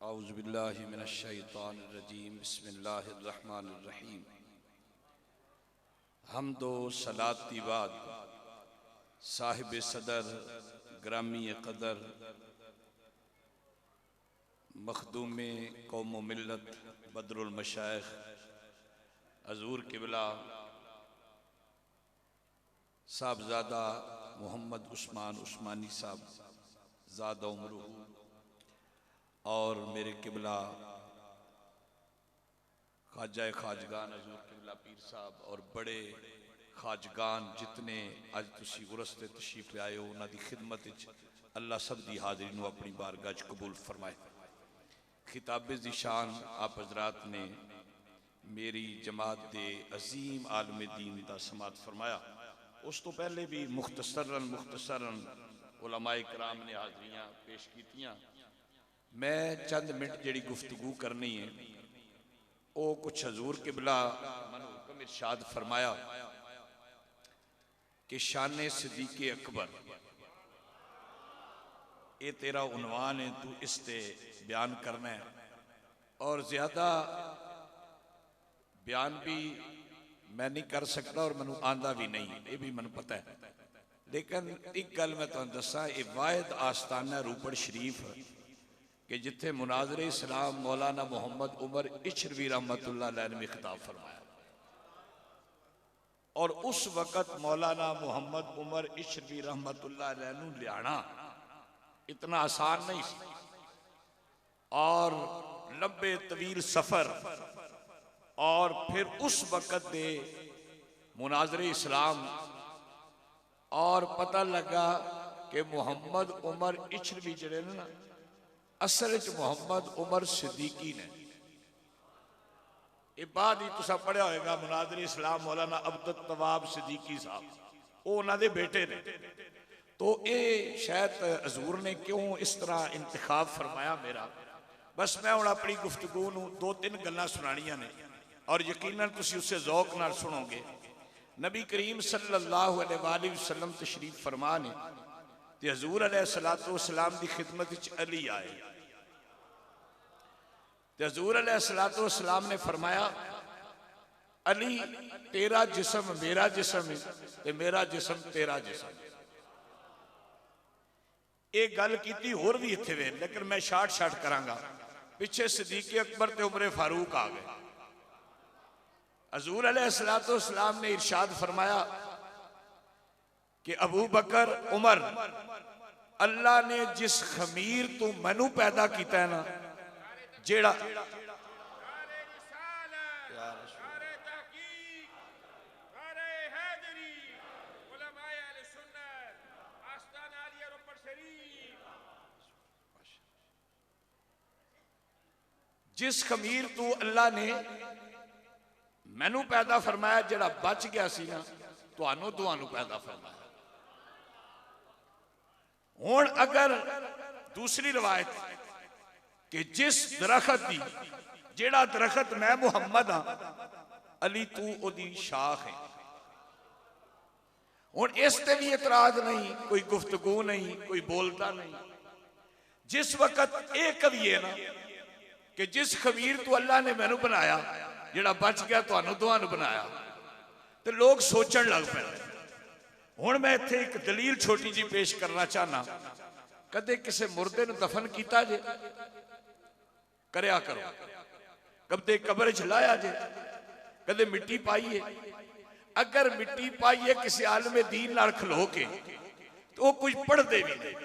औज़ुबिल्लाहि मिनश्शैतानिर्रजीम बिस्मिल्लाहिर्रहमानिर्रहीम। हम्दो सलाती बाद साहिब सदर ग्रामी कदर मखदूम कौम मिल्लत बदरुल मशाइख हजूर किबला साहबजादा मोहम्मद उस्मान उस्मानी साहब ज़ादा उम्रुहु और मेरे किबला ख्वाजा खाजगान हजूर किबला पीर साहब और बड़े खाजगान जितने अज तुसी उरस ते तशरीफ ले आए हो उन्हां दी खिदमत विच अल्लाह सब दी हाज़री नूं अपनी बारगाह च कबूल फरमाए। खिताबे दी शान आप हजरात ने मेरी जमात दे अजीम आलम दीन दा समात फरमाया। उस तो पहले भी मुख्तसरन उलमाए कराम ने हाज़रियां पेश कीतियां। मैं चंद मिनट जिहड़ी गुफ्तगू करनी है वो कुछ हजूर किबला मनु हुक्म इरशाद फरमाया कि शाने सिद्दीक़े अकबर ये तेरा उन्वान है, तू इस ते बयान करना है और ज्यादा बयान भी मैं नहीं कर सकता और मैनू आंदा भी नहीं, ये भी मैनू पता है। लेकिन एक गल मैं तुहानू दसा, ये वाहिद आस्थाना रूपड़ शरीफ कि जिथे मुनाजरे इस्लाम मौलाना मोहम्मद उमर इशरवी रहमतुल्लाह अलैह ने खिताब फरमाया और उस वक़्त मौलाना मोहम्मद उमर इशरवी रहमतुल्लाह अलैह नू लियाना इतना आसान नहीं सी और लंबे तवील सफर और फिर उस वक़्त दे मुनाजरे इस्लाम और पता लगा कि मोहम्मद उमर इशरवी जड़े ना असल मोहम्मद उमर सिद्दीकी ने। ये बाद ही तुसा पढ़िया होगा मुनाजरे इस्लाम मौलाना अब्दुल तवाब सिद्दीकी साहब वो उन्होंने बेटे ने। तो ये शायद हजूर ने क्यों इस तरह इंतखाब फरमाया मेरा, बस मैं हुण अपनी गुफ्तगू नूं दो तीन गल्लां सुनानियां ने और यकीनन तुसीं उसे ज़ौक नाल सुनोगे। नबी करीम सल्लल्लाहु अलैहि वसल्लम तशरीफ फरमा ने ते हजूर अलैहिस्सलातु वस्सलाम दी खिदमत विच अली आए ते हजूर अलैहिस्सलातु वस्सलाम ने फरमाया अली तेरा जिस्म मेरा जिस्म है ते मेरा जिस्म तेरा जिस्म। ये गल कीती होर भी इत्थे वे, लेकिन मैं शार्ट करांगा। पिछे सिद्दीक़े अकबर ते उमरे फारूक आ गए। हजूर अलैहिस्सलातु वस्सलाम ने इरशाद फरमाया कि अबू बकर उमर अल्लाह ने जिस खमीर तो मैनू पैदा किया है ना जेड़ा जिस खमीर तू अल्लाह ने मैनू पैदा फरमाया जेड़ा बच गया सी ना तुहानू पैदा फरमाया। हुण अगर दूसरी रवायत कि जिस दरखत दी जेड़ा दरखत मैं मुहम्मद हाँ अली तू ओदी शाख है। हुण इस ते भी इतराज नहीं, कोई गुफ्तगू नहीं, कोई बोलता नहीं। जिस वक्त ये कविए ना कि जिस खमीर तू अल्लाह ने मैनू बनाया जेड़ा बच गया तुहानू बनाया तो लोग सोचन लग पे। हुण मैं इत्थे एक दलील छोटी जी पेश करना चाहना। कदे किसी मुर्दे नूं दफन किया जे करया करो, कदे कब्र च लाया जे, कदे मिट्टी पाईए। अगर मिट्टी पाईए किसी आलमे दीन नाल खलो के तो वो कुछ पढ़ते भी नहीं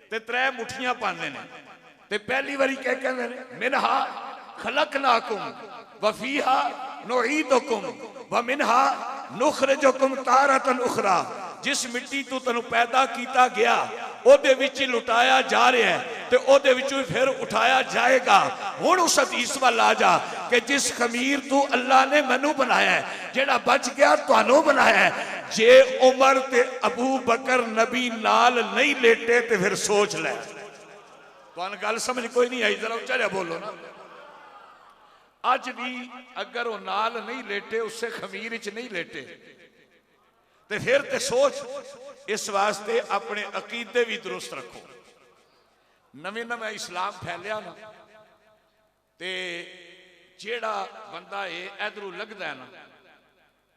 ते त्रै मुठियां पाते हैं ते पहली बारी क्या कहते हैं मिनहा खलकनाकुम व फीहा नुईदुकुम व मिनहा नुखरिजुकुम तारतन उखरा। जिस मिट्टी तो तेनू पैदा किया गया ओदे विच लुटाया जा रहा है ते ओदे विचों फिर उठाया जाएगा। हुण उस हदीस वाल आ जा कि जिस खमीर तू अल्लाह ने मैनू बनाया है जेड़ा बच गया तुहानू बनाया है। जे उमर ते अबू बकर नबी नाल नहीं लेटे ते फिर सोच ले। तुहानू गल समझ कोई नहीं आई, जरा उच्चा बोलो ना। अज भी अगर वो नाल नहीं लेटे उससे खमीर च नहीं लेटे तो फिर ते सोच। इस वास्ते अपने अकीदे भी दुरुस्त रखो। नवे इस्लाम फैलिया ना ते जेड़ा बंदा इधरों लगता है ना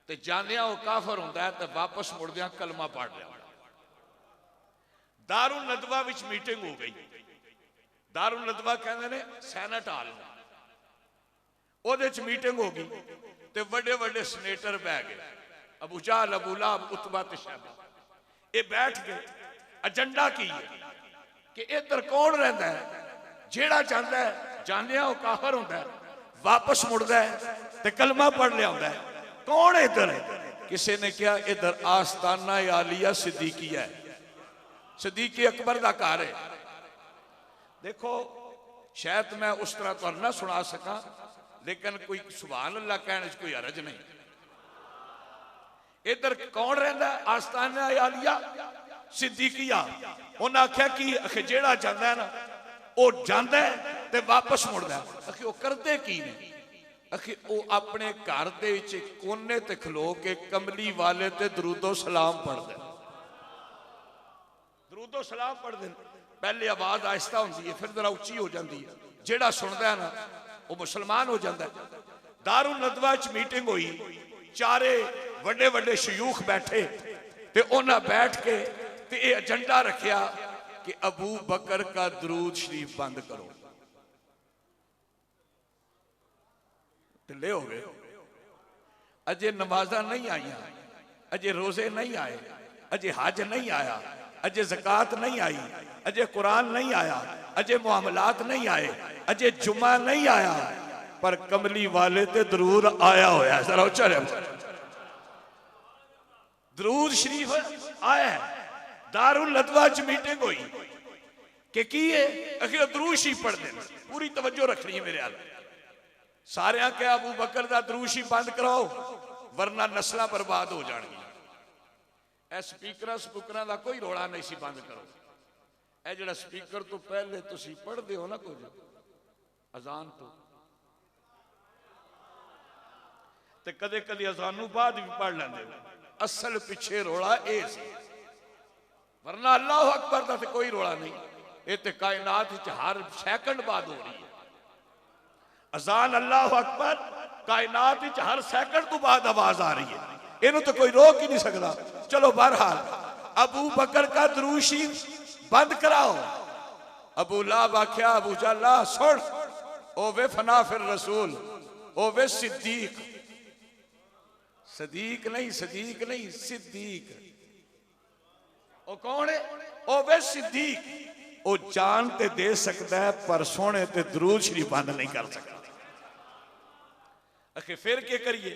तो जांदियां वो काफर होंदा है, तो वापस मुड़दियां कलमा पढ़ लिया। दारुल नदवा विच मीटिंग हो गई। दारुल नदवा कहते ने सैनट हाल में, ਉਹਦੇ ਚ मीटिंग हो गई तो बड़े बड़े सनेटर बह गए, अबू जहल, अबू लहब, उतबा ते शैबा, ये बैठ गए। एजेंडा की है कि इधर कौन रहिंदा है, जेड़ा चाहता है जानिया वो काफर होंदा है, वापस मुड़दा है ते कलमा पढ़ लिया होंदा है। कौन है इधर? किसी ने कहा इधर आस्ताना आलिया सिद्दीकी है, सिद्दीकी अकबर का घर है। देखो शायद मैं उस तरह तो ना सुना सका, लेकिन कोई सुभान अल्लाह कहने कोई हरज नहीं। इधर कौन रहिंदा है? आस्ताना आलिया सिद्दीकिया। उन्हें आख्या कि जेड़ा जाता है ना वो जाता है ते वापस मुड़दा है। आखिर वो करते की ने? आखिर वो अपने घर दे विच कोने ते खलो के कमली वाले ते दरूदो सलाम पढ़दे। दरूदो सलाम पढ़दे, पहले आवाज आहिस्ता होंदी है, फिर जरा उच्ची हो जाती है। जेड़ा सुनदा है ना वो मुसलमान हो जाता है। दारुल नदवा च मीटिंग हुई, चारे वड्डे वड्डे शयूख बैठे ते उन्हें बैठ के ते ये एजेंडा रखिया कि अबू बकर का दरूद शरीफ बंद करो। ढिले हो गए। अजे नमाजा नहीं आईया, अजे रोजे नहीं आए, अजे हज नहीं आया, अजे ज़कात नहीं आई, अजे कुरान नहीं आया, अजे मुआमलात नहीं आए, अजे जुमा नहीं आया, पर कमली वाले ते दरूद आया होया। जरा उच्चा दरूद शरीफ आया। दारुल नदवा च मीटिंग हुई कि की है? आखिर दरूद शरीफ पढ़ते हैं। पूरी तवज्जो रखनी है मेरे हाल। सारे क्या अबू बकर का दरूद शरीफ बंद कराओ वरना नस्ल बर्बाद हो जाएगी। ए स्पीकर स्पूकर का कोई रौला नहीं सी, बंद करो। ए जड़ा स्पीकर तो पहले तुसी पढ़ते हो ना कुछ अजान तो कदे कदे अजानों बाद भी पढ़ लेंदे हो। असल पिछे रौला ए सी, वरना अल्लाह अकबर का तो कोई रौला नहीं। ये तो कायनात हर सैकंड बाद हो रही है अजान। अल्लाह अकबर कायनात हर सैकंड तो बाद आवाज आ रही है, इन्हों तो कोई रोक ही नहीं सकता। चलो बहरहाल अबू बकर का दरूद शरीफ बंद कराओ। अबू लहब आख्या, अबू जहल सुन, ओ वे फना फिर रसूल, ओ वे सिद्दीक, सदीक नहीं, सदीक नहीं, सिद्दीक। ओ कौन है? ओ वे सिद्दीक। ओ जान ते दे सकता है पर सोने ते दरूद शरीफ बंद नहीं कर सकता। आखिर फिर क्या करिए?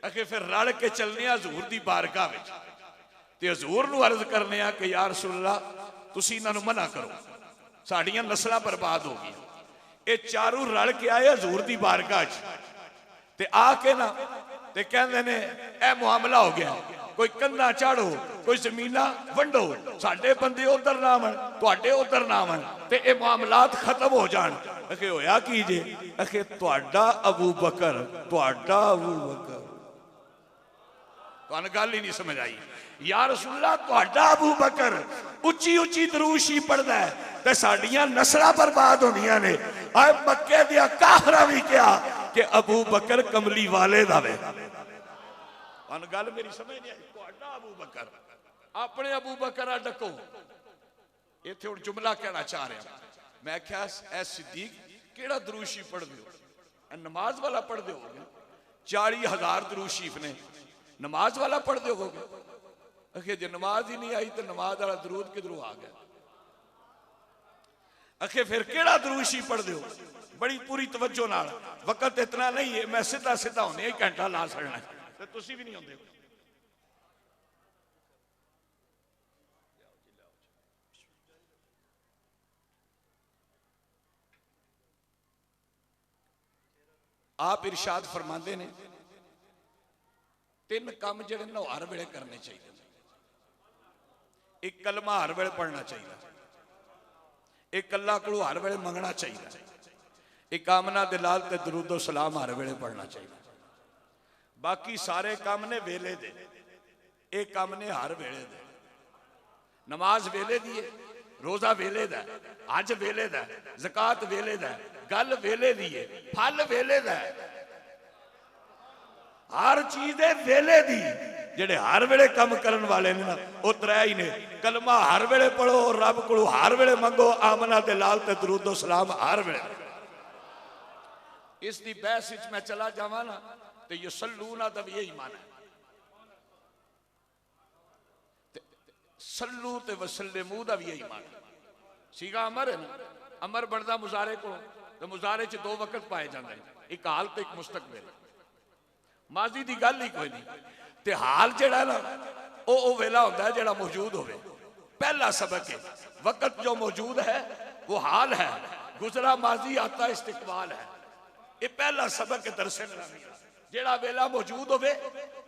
आखिर फिर रल के चलने हजूर की बारगाह में ते हजूर नूं अर्ज करने कि या रसूल अल्लाह तुसीं इन्हां नूं मना करो, साड़ियां नस्लां बर्बाद हो गई। ये चारों रल के आए हजूर की बारगाह ते आके ना ते कहंदे ने ए मुआमला हो गया, कोई कंधा चाड़ो, कोई जमीना वंडो, साडे बंदे उधर ना आवन, तुहाडे उधर ना आवन ते ये मामलात खत्म हो जान। आखे होया की जे? आखे तुहाडा अबू बकर, तुहाडा अबू बकर। तुहानूं गल ही नहीं समझ आई। या रसूल अल्लाह तुहाडा अबू बकर उच्ची उच्ची दरूद शरीफ पढ़दा है ते साडियां नस्लां बर्बाद होंदियां ने। आए मक्के दियां काफरां भी कहा कि अबू बकर कमली वाले दा वे। गल मेरी समझ नहीं आई। तुहाडा अबू बकर, अपने अबू बकर डको। इत्थे हुण जुमला कहना चाह रहा मैं, क्या ऐ सिद्दीक केड़ा दरूद शरीफ पढ़दे हो? नमाज वाला पढ़दे हो? 40,000 दरूद शरीफ ने, नमाज वाला पढ़दे हो? आखिर जे नमाज ही नहीं आई तो नमाज वाला दरूद किधरों आ गया? आखिर फिर केड़ा दरूद शरीफ पढ़दे हो? बड़ी पूरी तवज्जो नाल, वक्त इतना नहीं है, मैं सीधा सीधा होने ही घंटा ला छड़ना तो तुसी भी नहीं होंदे। आप इरशाद फरमाते ने 3 काम जिहड़े ने हर वेले करने चाहिए। एक कलमा हर वेले पढ़ना चाहिए, एक अल्लाह को हर वेले मंगना चाहिए, एक आमना दे लाल ते दरूदो सलाम हर वेले पढ़ना चाहिए। बाकी सारे काम ने वेले दे, एक काम ने हर वेले दे। नमाज वेले दी है, रोजा वेले दा, हज वेले दा, ज़कात वेले दा, गल वेले दी है, फल वेले दा, हर चीज है वेले दी। जेड़े हर वेले कम करन वाले ने ना वो त्रै ही ने, कलमा हर वेले पढ़ो, रब को हर वेले मंगो, आमना ते लाल ते दरूदो सलाम हर वेले। इस दी बहस विच मैं चला जावा ना तो युसल्लूना दा भी यही माना है, सल्लू ते वसल्लिमू दा भी यही माना। सीगा अमर है ना, अमर बनता मुजारे को, तो मुजारे च दो वक्त पाए जाते हैं, एक हाल तो एक मुस्तकबिल। माजी की गल ही कोई नहीं, ते हाल जड़ा ना वो वेला होता है जड़ा मौजूद होवे। पहला सबक है, वक्त जो मौजूद है वो हाल है, गुजरा माजी आता इस्तिकबाल है। ये पहला सबक है दरसे निज़ामी। जेड़ा वेला मौजूद होवे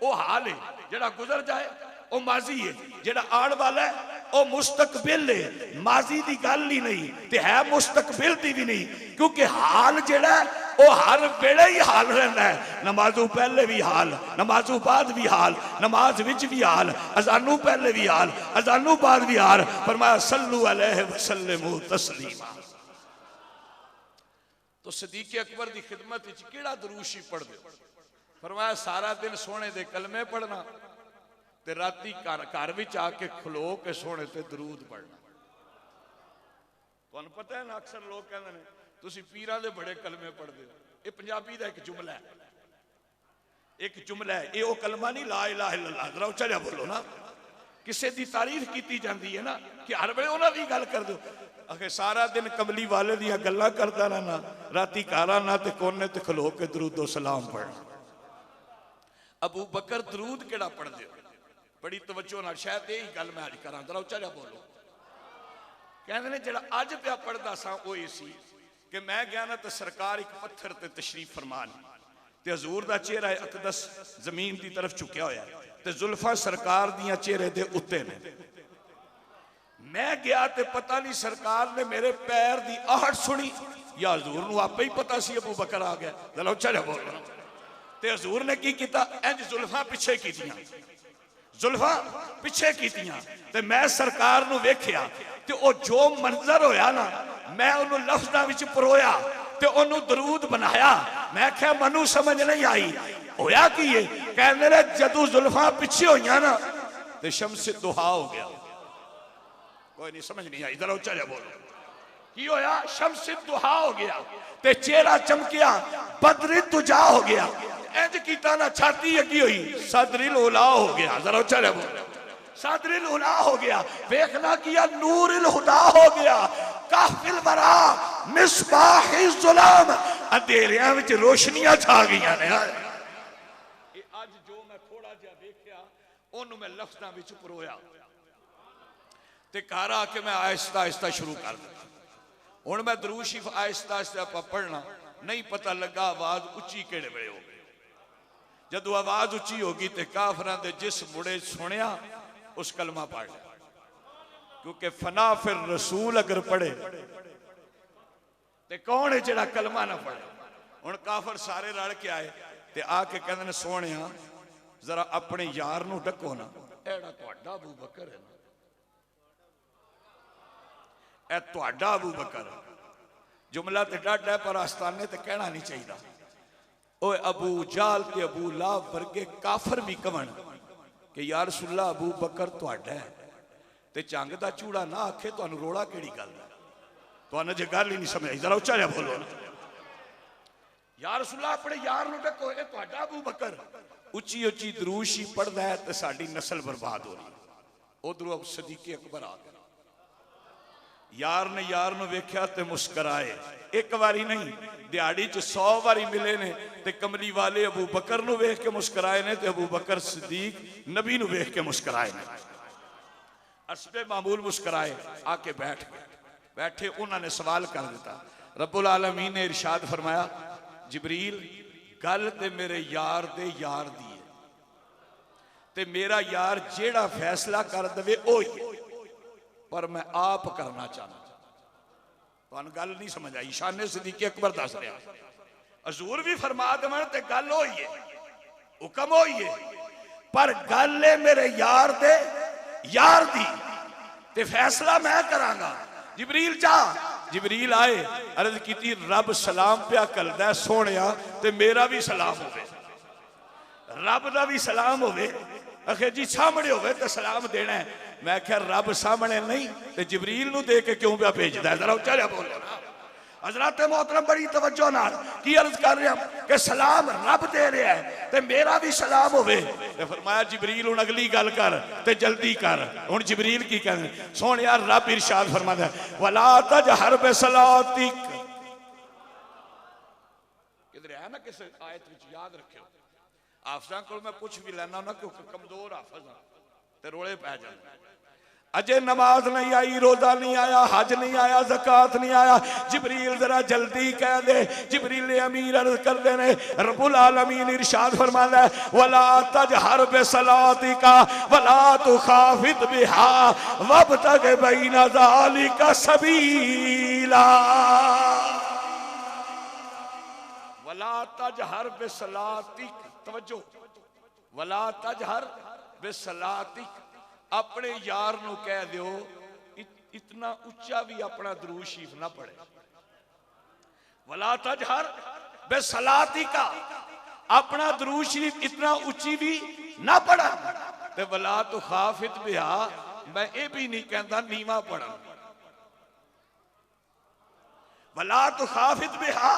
वो हाल है, जेड़ा गुजर जाए वो माजी है, जेड़ा आने वाला है वो मुस्तकबिल है। माजी की गल ही नहीं ते है मुस्तकबिल की भी नहीं, क्योंकि हाल जेड़ा वो हर वेले ही हाल रहता है। नमाजों पहले भी हाल, नमाजों बाद भी हाल, नमाज विच भी हाल, अजानों पहले भी हाल, अजानों बाद भी हाल। फरमाया सल्लू अलैहि वसल्लिमू तस्लीमा। तो सदीक़ अकबर की खिदमत विच केड़ा दरूशी पढ़ दो? फरमाया सारा दिन सोने दे कलमे पढ़ना ते राती घर विच आके खलो के सोने ते दरूद पढ़ना। तुहानू पता है ना, अक्सर लोग कहते हैं तुसी पीरां दे बड़े कलमे पढ़दे हो। ये पंजाबी दा एक जुमला है, एक जुमला है, ये वो कलमा नहीं ला इलाहा इल्लल्लाह। जरा उच्चा जिहा बोलो ना। किसी की तारीफ की जाती है ना कि हर वेले उन्हां दी गल कर दो। आखे सारा दिन कमली वाले दियां गल्लां करदा रहना, राती घर आना ते कोने ते खलो के दरूदो सलाम पढ़ना। अबू बकर दरूद केड़ा पढ़दे हो? बड़ी तवज्जो नाल, शायद यही गल मैं अज करा, जरा उच्चा जिहा बोलो। कहते ने जेड़ा अज पिया पढ़दा सा वो ये सी कि मैं गया ना तो सरकार एक पत्थर ते तशरीफ फरमान ते हजूर दा चेहरा अकदस जमीन की तरफ झुकिया होया ते जुल्फा सरकार दियां चेहरे दे उत्ते ने। मैं गया ते पता नहीं सरकार ने मेरे पैर दी आहट सुनी या हजूर नूं आपे ही पता सी अबू बकर आ गया। जरा उच्चा जिहा बोलो। ते हजूर ने की कीता, इंज जुल्फा पिछे कीतियां, जुल्फा पिछे कीतियां ते मैं सरकार नूं वेखिया ते ओ जो मंजर होया ना, मैं उन्होंने लफ्ज़ां विच परोया ते उन्होंने दरूद बनाया। मैं क्या मनु समझ नहीं आई होया कि ये कहने ने जदों जुल्फां पिछे होईयां ना ते शम्स दुहा हो गया। कोई नहीं समझ नहीं आई, जरा उच्चा जिहा बोलो। की होया? शम्स दुहा हो गया ते चेहरा चमकिया, बदरी तुजा हो गया। इंज कीता ना छाती अगी हुई, सदरिल उला हो गया। जरा उच्चा जिहा बोलो। सदरिल उला हो गया। देखना किया नूरिल हुदा हो गया। काफिल बरा मिसबाही जुलाम, अंधेरियां विच रोशनियां छा गईयां ने। आज जो मैं थोड़ा जिहा देखिया ओनू मैं लफ्ज़ां विच परोया ते घर आके मैं आहिस्ता आहिस्ता शुरू कर दिता। हुण मैं दरूद शरीफ आहिस्ता आहिस्ता पढ़ना, नहीं पता लगा आवाज उच्ची केड़े वेले हो गई। जदों आवाज उच्ची होगी तो काफरां दे जिस मुड़े सुनिया उस कलमा पढ़ लिया, क्योंकि फना फिर रसूल अगर पढ़े तो कौन है जेड़ा कलमा ना पढ़े। हुण काफर सारे रल के आए ते आके कहंदे ने सोहणिया जरा अपने यार नूं डको ना, एड़ा तुहाडा अबू बकर है ना, ए तुहाडा अबू बकर। जुमला तो डाढा है पर आस्ताने ते कहना नहीं चाहिए। ओए अबू जाल ते अबू लाब वर्गे काफर भी कहण कि यार रसूलुल्लाह अबू बकर तुहाडा है ते झंग दा चूड़ा ना आखे, तुहानू रोड़ा केड़ी गल है? तुहानू जे गल ही नहीं समझ आई, जरा उच्चा जिहा बोलो। यार रसूलुल्लाह अपने यार नूं डको, ए तुहाडा अबू बकर। उच्ची उच्ची दरूशी पढ़दा है ते साडी नस्ल बर्बाद हो रही। उधरों सदीक़ अकबर आ गया, यार ने यार नूं वेख्या ते मुस्कराए। एक बारी नहीं, दिहाड़ी च 100 बारी मिले ने ते कमली वाले अबू बकर नूं वेख के मुस्कराए ने ते अबू बकर सिद्दीक नबी नूं वेख के मुस्कराए ने। असबे मामूल मुस्कराए, आके बैठ गए। बैठे उन्होंने सवाल कर दिता। रब्बुल आलमीन ने इरशाद फरमाया, जिबरील गल ते मेरे यार दे यार दी है ते मेरा यार जेड़ा फैसला कर दे ओ ही, पर मैं आप करना चाहना। तुहानू गल नहीं समझ आई। शाने सिद्दीक़ अकबर दस रहा, हजूर भी फरमा देवन ते गल होई है, हुक्म होई है, पर गल है मेरे यार दे यार दी ते फैसला मैं करांगा। जिबरील जा, जिबरील आए, अर्ज की रब सलाम पिया करदा सोहणिया ते मेरा भी सलाम होवे, रब दा भी सलाम होवे। आखे जी सामने होवे तो सलाम देना है। मैं क्या रब सामने नहीं तो जिबरील नूं दे के क्यों पिया भेजदा है? जरा उच्चा जा बोलो ना। हजरत मोहतरम बड़ी तवज्जो नाल की अर्ज कर रहे हैं कि सलाम रब दे रहा है ते मेरा भी सलाम होवे। ते फरमाया जिबरील हुण अगली गल कर ते जल्दी कर। हुण जिबरील की कहंदे सोहणिया रब इरशाद फरमांदा वला तजहर बिसलातिक। किधर है ना किस आयत विच याद रखियो। हाफिज़ां कोल मैं कुछ भी लेना ना क्योंकि कमजोर हाफिज़ ते रोले पै जांदे। अजे नमाज नहीं आई, रोजा नहीं आया, हज नहीं आया, ज़कात नहीं आया। जिबरील जरा जल्दी कह दे। जिबरील अमीर अर्ज कर देने रब्बुल आलमीन इरशाद फरमाता है वला तजहर बिसलातिका वला तुखाफित बिहा वब्तग बैना ज़ालिका सबीला। वला तजहर बिसलातिक, तवज्जो, वला तजहर बिसलातिक, अपने यार नू कह दियो इतना उच्चा भी अपना दुरूद शरीफ ना पढ़े। वला तजहर बिसलातिका, अपना दुरूद शरीफ इतना उच्ची भी ना पढ़ा। ते वला तुखाफित बिहा, मैं ये भी नहीं कहता नीवा पढ़ा। वला तुखाफित बिहा,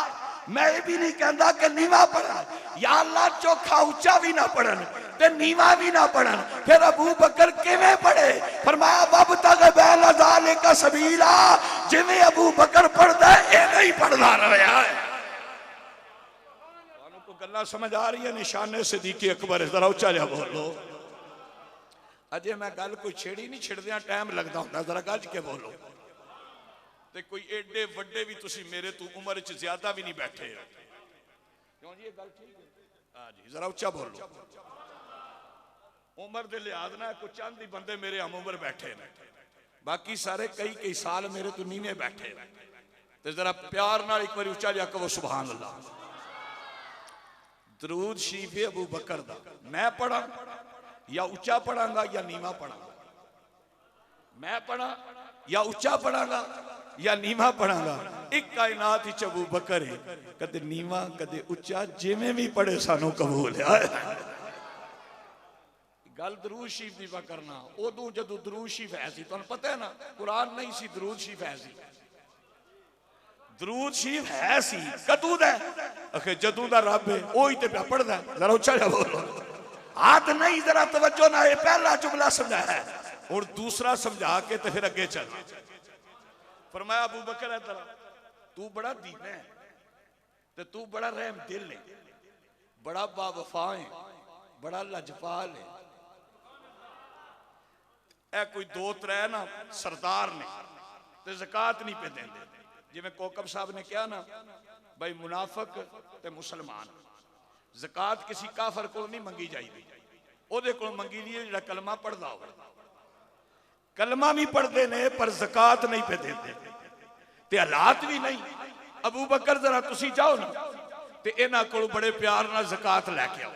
मैं ये भी नहीं कहता कि नीवा पढ़ा। या अल्लाह चोखा उच्चा भी ना पढ़न ते नीवा भी ना पढ़न, फिर अबू बकर किवें पढ़े? फरमाया वब्तग बैना ज़ालिका सबीला, जिवें अबू बकर पढ़दा है इवें ही पढ़दा रहा है। तुहानू कोई गल्लां समझ आ रही है? निशाने सिद्दीक़ अकबर, जरा उच्चा जा बोलो। अजे मैं गल कोई छेड़ी नहीं, छिड़दियां टाइम लगदा हुंदा, जरा गज के बोलो। ते कोई एडे वड्डे भी तुसी मेरे तो उम्र च ज्यादा भी नहीं बैठे हो, क्यों जी? ये गल ठीक है? हाँ जी, जरा उच्चा बोलो। उम्र के लिहाज ना कुछ चंद ही बंदे मेरे हम उम्र बैठे ने, बाकी सारे कई कई साल मेरे तो नीवे बैठे। तो जरा प्यार नाल एक बार उच्चा जा कहो सुभान अल्लाह। दरूद शरीफ है अबू बकर दा, मैं पढ़ा या उच्चा पढ़ांगा या नीवा पढ़ांगा? मैं पढ़ा या उच्चा पढ़ांगा या नीवा पढ़ांगा? एक कायनात ही अबू बकर है, कदे नीवा कदे उच्चा, जिवें भी पढ़े सानू कबूल है। गल दरूद शरीफ दी करना, उदों जदों दरूद शरीफ है सी, तुहानू पता है ना, कुरान नहीं सी, दरूद शरीफ है सी। दरूद शरीफ है सी कदों दा? आखे जदों दा रब है ओही ते पिया पढ़दा। जरा उच्चा जा बोलो। हाथ नहीं, जरा तवज्जो ना, पहला जुमला समझाया, और दूसरा समझा के तो फिर अगे चल। फरमाया अबू बकर है तेरा, तू बड़ा दीन है ते तू बड़ा रहम दिल है, बड़ा बावफा है, बड़ा लजपाल है। ए कोई दो त्रै ना सरदार ने ते ज़कात नहीं पे देंदे। जिवें कोकब साहब ने कहा ना भाई मुनाफिक ते मुसलमान, ज़कात किसी काफर को नहीं मंगी जाएगी, ओदे कोल मंगी दी जिहड़ा कलमा पढ़दा हो। कलमा भी पढ़ते ने पर ज़कात नहीं पे देते, ते हालात भी नहीं। अबू बकर जरा तुसी जाओ ना ते इन्हां कोल बड़े प्यार नाल ज़कात लैके आओ।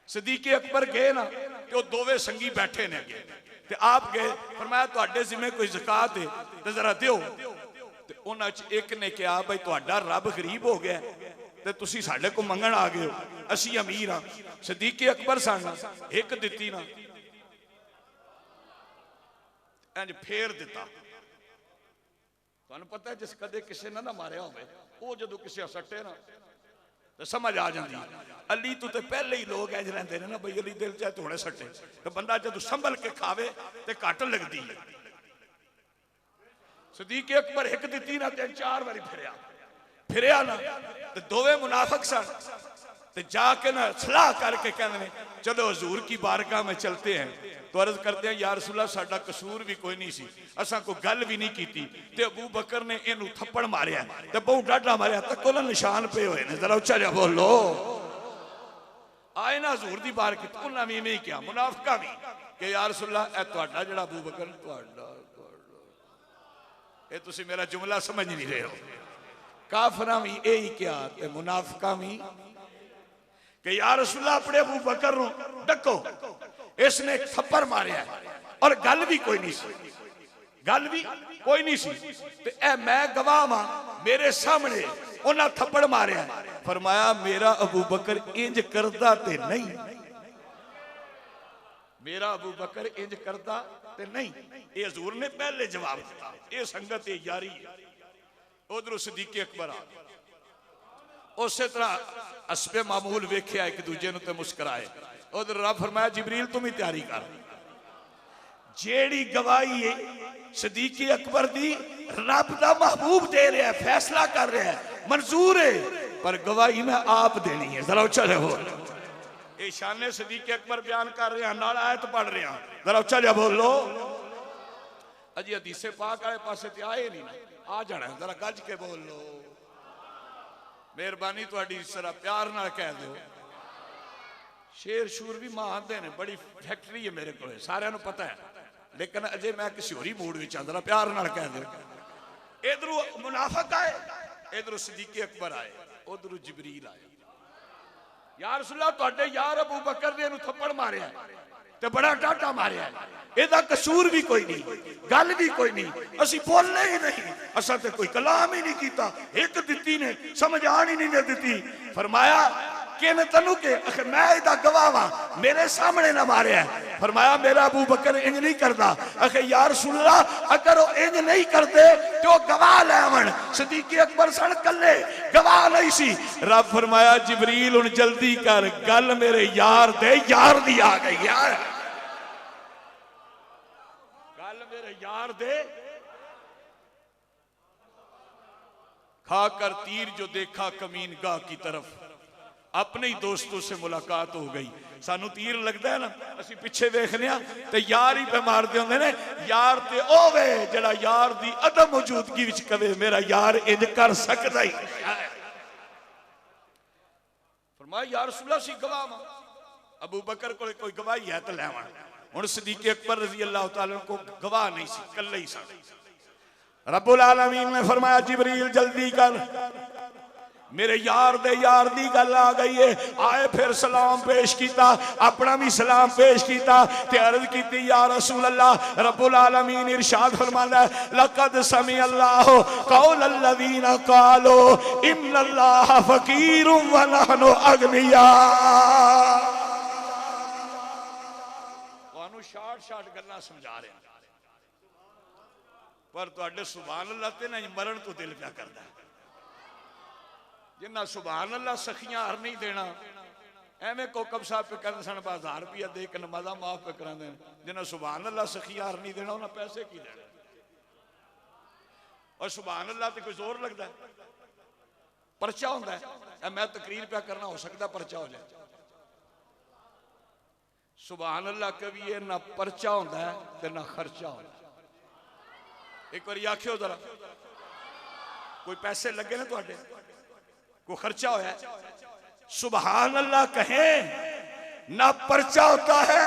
सिद्दीक़ अकबर गए ना ते वो दोवें संगी बैठे ने अगे, ते आप गए, फरमाया तुहाडे जिम्मे कोई ज़कात है ते जरा दिओ। ते उन्हां च एक ने कहा भाई तुहाडा रब गरीब हो गया ते तुसी साडे को मंगण आ गए हो, असी अमीर हाँ। सिद्दीक़ अकबर सन, एक दित्ती ना इंज फेर दिता। तुहानू पता है जिस कदे किसी ने ना मारिया होवे, वो जदों किसी सट्टे ना तो समझ आ जाती। अली तो पहले ही लोग इंज रहिंदे ने ना बई अली दिल चाहे थोड़े सट्टे, तो बंदा जदों संभल के खावे तो घट लगती है। सिद्दीक़ अकबर एक दित्ती ना तीन चार बारी फिरिया, फिरिया ना तो दोवें मुनाफिक सन, तो जाके ना सलाह करके कहने चलो हजूर की बारगाह में चलते हैं। तो अर्ज करते हैं या रसूल अल्लाह साडा कसूर भी कोई नहीं सी, असां कोई गल भी नहीं की। ते अबू बकर ने इनू थप्पड़ मारिया ते बहुत डाढा मारिया, तको ना निशान पे हुए ने। जरा उच्चा जा बोलो। आए ना हजूर दी बार की, उन्हां भी इवें ही किया, मुनाफिकां भी कि या रसूल अल्लाह ए तुहाडा जिहड़ा अबू बकर तुहाडा, ए तुसी मेरा जुमला समझ नहीं रहे हो। काफरां भी यही किया ते मुनाफिकां भी कि या रसूल अल्लाह अपने अबू बकर नूं डको, इसने थप्पड़ मारिया और गल भी कोई नहीं सी। गल भी कोई नहीं सी ते ए मैं गवाह हां मेरे सामने उन्हां थप्पड़ मारिया। फरमाया मेरा अबू बकर इंज करदा ते नहीं, मेरा अबू बकर इंज करदा ते नहीं। ये हजूर ने पहले जवाब दिता। ये संगत ये यारी है। उधर सिद्दीक अकबर आ उस तरह अस्बे मामूल वेख्या एक दूजे ते मुस्कुराए। उधर रब फरमाया जिबरील तुम ही तैयारी कर, जेड़ी गवाही है सिद्दीक अकबर दी रब दा महबूब दे रहा है, फैसला कर रहा है, मंजूर है, पर गवाही मैं आप देनी है। जरा उच्चा हो ये शाने सिद्दीक अकबर बयान कर रहे हैं, नाल आयत पढ़ रहे हैं। जरा उच्चा जा बोलो। अजी हदीसे पाक वाले पासे ते आए नहीं ना, आ जाना है। जरा गज के बोल लो। मेहरबानी तुहाडी जरा प्यार नाल कह दो। शेर शूर भी मां आंदे ने, बड़ी फैक्ट्री है मेरे को, सारिਆਂ ਨੂੰ पता है, लेकिन अजे मैं किसी होरी मूड विच आ। जरा प्यार नाल कह दो। इधरों मुनाफिक आए, इधरों सिद्दीक अकबर आए, उधरों जिबरील आए। या रसूल अल्लाह तुहाडे यार अबू बकर ने इहनूं थप्पड़ मारिया ते बड़ा टाटा मारिया, ਇਹਦਾ कसूर भी कोई नहीं, गल भी कोई नहीं, असी बोलने ही नहीं, असा ते कोई कलाम ही नहीं किया। एक दिती ने समझ आनी नहीं दी। फरमाया कि मैं तनु के आखिर मैं इहदा गवाह हां, मेरे सामने ना मारिया। फरमाया मेरा अबू बकर इंज नहीं करता। आखिर या रसूल अल्लाह अगर वो इंज नहीं करते तो गवाह ले आवन। सिद्दीक अकबर सन कल्ले, गवाह नहीं सी। रब फरमाया जिबरील हुण जल्दी कर, गल मेरे यार दे यार दी आ गई। यार मेरे यार दे खाकर तीर जो देखा कमीन गाह की तरफ, अपने ही दोस्तों से मुलाकात हो गई। सानू तीर लगता है ना, असी पिछे वेखने ते यार ही पे मारते होंगे ने। यार ते ओवे जड़ा यार दी अदम मौजूदगी विच कवे मेरा यार इंज कर सकदा ही। फरमाया या रसूल अल्लाह सी गवाह हां, अबू बकर कोले कोई गवाही है तो लैवन। हुण सिद्दीक अकबर रज़ी अल्लाह तआला को गवाह नहीं सी, कल्ले ही सन। रब्बुल आलमीन ने फरमाया जिबरील जल्दी कर, मेरे यार दे यार दी गल आ गई है। आए फिर सलाम पेश किया, अपना भी सलाम पेश किया ते अर्ज की या रसूल अल्लाह। रब्बुल आलमीन इरशाद फरमांदा लक़द समी अल्लाहु कौल अल्लज़ीना क़ालू इन्नल्लाह फ़कीरुन व नहनु अग़निया। शार्ट गल्लां समझा रहे हैं, पर तुहाडे सुभान अल्लाह ते ना मरण तो दिल क्या करता है। जिन्ना सुभान अल्लाह सखियां हर नहीं देना, एवं कोकब साहब पे कहते सन 1000 रुपया दे के नमाज़ा माफ पे करा दें। जिन्हें सुभान अल्लाह सखियां हर नहीं देना, उन्हें पैसे की देने। और सुभान अल्लाह ते कोई जोर लगता है, परचा होता है। मैं तकरीर पे करना, हो सकता परचा हो जाए। सुभान अल्लाह कभी ये ना परचा होता है ते ना खर्चा होता है। एक बार आखियो जरा, कोई पैसे लगे ना तुहाडे, कोई खर्चा होया? सुभान अल्लाह कहें ना परचा होता है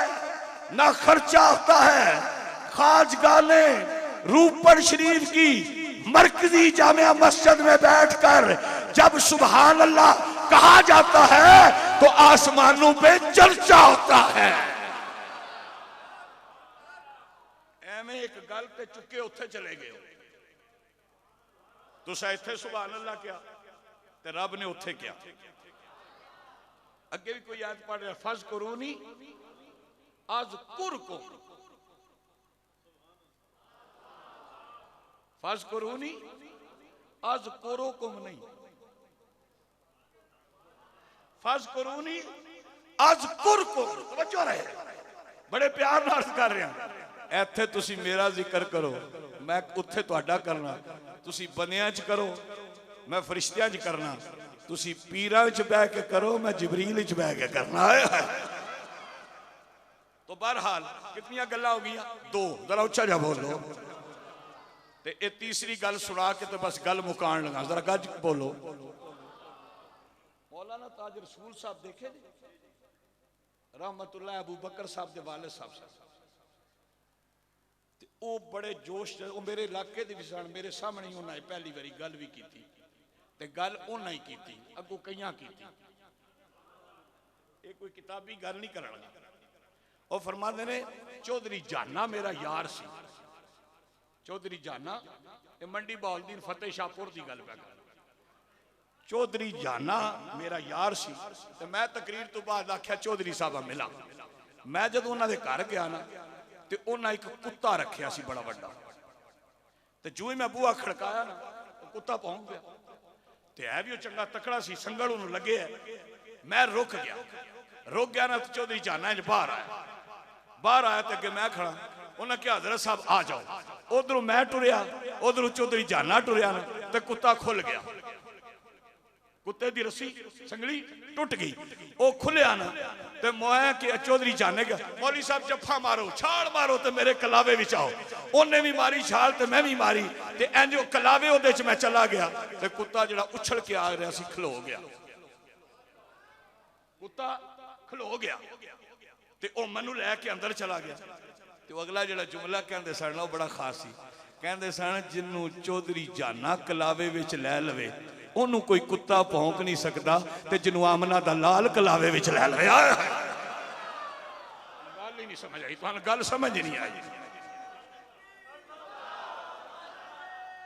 ना खर्चा होता है। खाजगाह ने रूपन शरीफ की मरकजी जामिया मस्जिद में बैठकर जब सुभान अल्लाह कहा जाता है तो आसमानों पे चर्चा होता है। एवं एक गल पे चुके उथे चले गए, तुसा इथे सुभान अल्लाह क्या ते रब ने उथे क्या। अगे भी कोई आयत पढ़ रहा, फज कुरूनी अज़कुरकुम, फज कुरूनी अज़कुरुकुम नहीं, फज कुरूनी अज़कुरकुम। तवज्जो रहे, बड़े प्यार नाल कर रहे हैं। इत्थे तुसी मेरा जिक्र करो, मैं उत्थे तुहाडा करना। तुसी बंदियां च करो, मैं फरिश्तियां च करना। तुसी पीरां च बह के करो, मैं जिबरील च बह के करना है। तो बहरहाल कितनी गल्लां हो गई? दो। जरा उच्चा जा बोलो। ते ये तीसरी गल सुना के तो बस गल मुकान लगा। जरा गज बोलो। मौलाना ताज रसूल साहब देखे रहमतुल्लाह अबू बकर साहब के वाले साहब, वो बड़े जोश, वो मेरे इलाके के भी सन, मेरे सामने ही उन्हें पहली बारी गल भी की ते गल उन्हें ही की, अगों कई की। ये कोई किताबी गल नहीं करना। और फरमाते ने चौधरी जाना मेरा यार सी, चौधरी जाना ये मंडी बहाउद्दीन फतेह शाहपुर की गल पै कर। चौधरी जाना मेरा यार सी ते मैं तकरीर तो बाद आख्या चौधरी साहब मिला। मैं जदों उन्होंने घर गया ना तो उन्हें एक कुत्ता रखा सी बड़ा वड्डा, ते जो ही मैं बूहा खड़काया ना कुत्ता पहुंच गया। ते है भी वो चंगा तकड़ा सी, संगल उन्होंने लगे है। मैं रुक गया ना तो चौधरी जाना बाहर आया तो अगे मैं खड़ा। उन्हें कहा हजरत साहब आ जाओ। उधरों मैं टुरया, उधरों चौधरी जाना टुरया ना तो कुत्ता खुल गया। कुत्ते की रस्सी संगली टुट गई, वो खुलिया ना तो मैं कि चौधरी जाने गया मौलवी साहब जफा मारो छाल मारो तो मेरे कलावे विच आओ। उन्हें भी मारी छाल तो मैं भी मारी ते इंज कलावे उहदे च मैं चला गया ते कुत्ता जिहड़ा उछल के आ रहा सी खलो गया। कुत्ता खलो गया ते ओ मैनू लैके अंदर चला गया। ते अगला जिहड़ा जुमला कहंदे सन वो बड़ा खास सी। कहंदे सन जिन्नू चौधरी जाना कलावे विच लै लवे ओनू कोई कुत्ता भौंक नहीं सकता ते जिन्नू आमना दा लाल कलावे विच लै लवे। गल ही नहीं समझ आई, तुहानू गल समझ नहीं आई।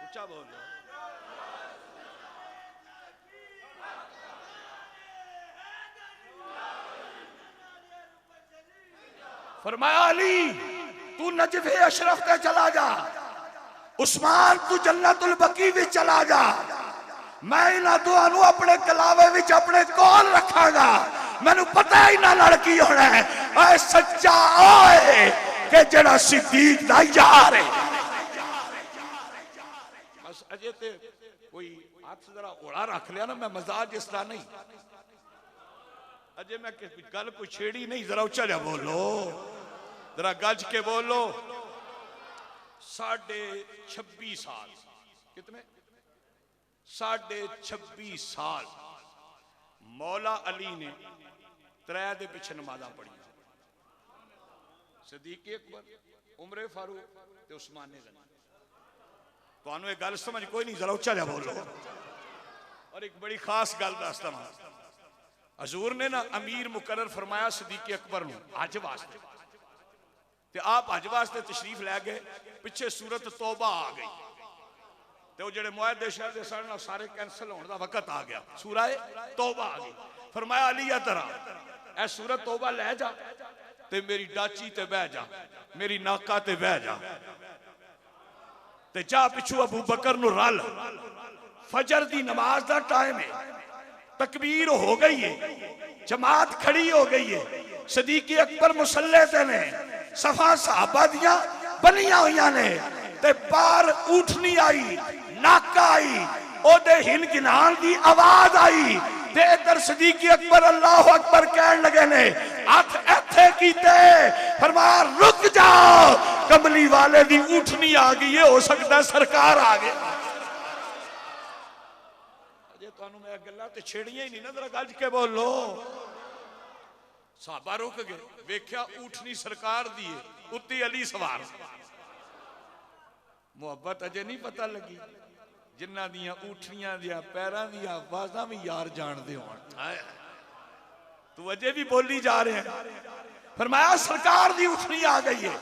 ऊंचा बोलो। फरमाया अली तू नजफे अशरफ ते चला जा, उस्मान तू जन्नतुल बकी भी चला जा, मैं इन्हां दोनों अपने कलावे विच अपने कोल रखांगा। मैनू पता ही ना लड़की होना है ऐ सच्चा ओए के जड़ा सिद्दीक दा यार है। बस अजे ते कोई हाथ जरा ओड़ा रख लिया ना, मैं मजाज इस तरह नहीं। अजे मैं गल कोई छेड़ी नहीं, जरा उच्चा जा बोलो, जरा गज के बोलो। 26.5 साल कितने 26.5 साल मौला अली ने त्रै दे पिछे नमाज़ां पढ़ी। सदीक अकबर, उमरे फारूक ते उस्मान गनी। तुहानू एक गल समझ कोई नहीं, जरा उच्चा जा बोलो। और एक बड़ी खास गल दसदा हां, हजूर ने ना अमीर मुकर्रर फरमाया सदीक अकबर नूं हज वास्ते, ते आप हज वास्ते तशरीफ लै गए। पिछे सूरत तौबा आ गई ते वो जेड़े मुआहदे शहर दे सन सारे कैंसल होने का वक्त आ गया। सूरह तौबा आ गई। फरमाया अली इधर आ, सूरत तौबा लै जा ते मेरी डाची ते बह जा, मेरी नाका ते बह जा ते जा पिछू अबू बकर नूं रल। फजर दी नमाज दा टाइम है, तकबीर हो गई है, जमात खड़ी हो गई है। सदीक अकबर मुसल्ले ते ने, सफा सहाबा दियां बनिया हुई ने ते बाहर उठनी आई, नाका आई, ओदे हिन गिनान दी आवाज आई ते इधर सदीक अकबर अल्लाह अकबर कहन लगे ने, हाथ ऐथे कीते, फरमाया रुक जाओ कमली वाले दी उठनी आ गई है, हो सकता सरकार आ गई। अजे तुहानू मैं गल्लां ते छेड़ियां ही नहीं ना, जरा गज के बोलो। साहबा रुक गए, वेख्या उठनी सरकार दी है, उत्ती अली सवार। मुहब्बत अजे नहीं पता लगी, जिन्हां दियां उठनियां दियां पैरां दियां आवाज़ां भी यार जानदे होण। तू अजे भी बोली जा रहे हैं। फरमाया सरकार दी उठनी आ गई है।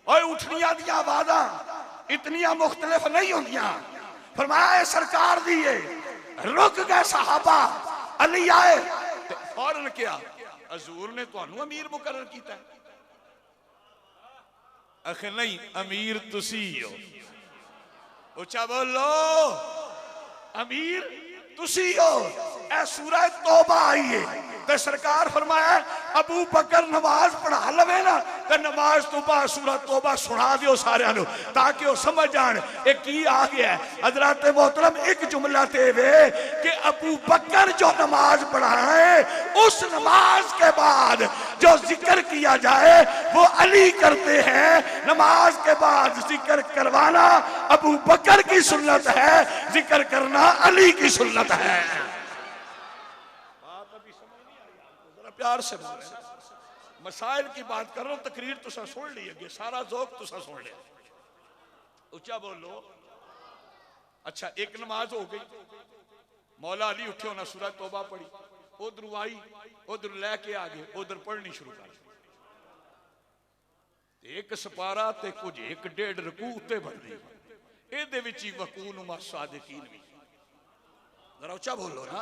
और उठनियां दियां आवाज़ां इतनियां मुख्तलिफ नहीं होंदियां। फरमाया सरकार दी है। रुक गए सहाबा, अली आए ते फौरन क्या हजूर ने तुहानू अमीर मुकर्रर कीता है। आखे नहीं अमीर तुसी हो। उच्चा बोलो, अमीर तुसी हो। ऐ सूरह तौबा आई है ते सरकार फरमाया अबू बकर नमाज पढ़ा लवे ना ते नमाज तो बाद सूरह तौबा सुना दियो सारियां नू, ताकि वो समझ जान ये की आ गया। हजरत मोहतरम एक जुमला ते वे कि अबू बकर जो नमाज पढ़ाए उस नमाज के बाद जो जिक्र किया जाए वो अली करते हैं। नमाज के बाद जिक्र करवाना अबू बकर की सुन्नत है, जिक्र करना अली की सुन्नत है। प्यार से मसाइल की बात कर रहा हूं, तकरीर तुसा सुन ली है, सारा ज़ौक़ तुसा सुन लिया। ऊंचा बोलो। अच्छा एक नमाज हो गई, मौला अली उठे होना सूरह तौबा पढ़ी, उधर आई, उधर लैके आ गए, उधर पढ़नी शुरू कर। एक सपारा ते कुछ एक डेढ़ रकू उत्ते बनदी ए विच ही वकून मा सादिकीन भी जरा उच्चा बोलो ना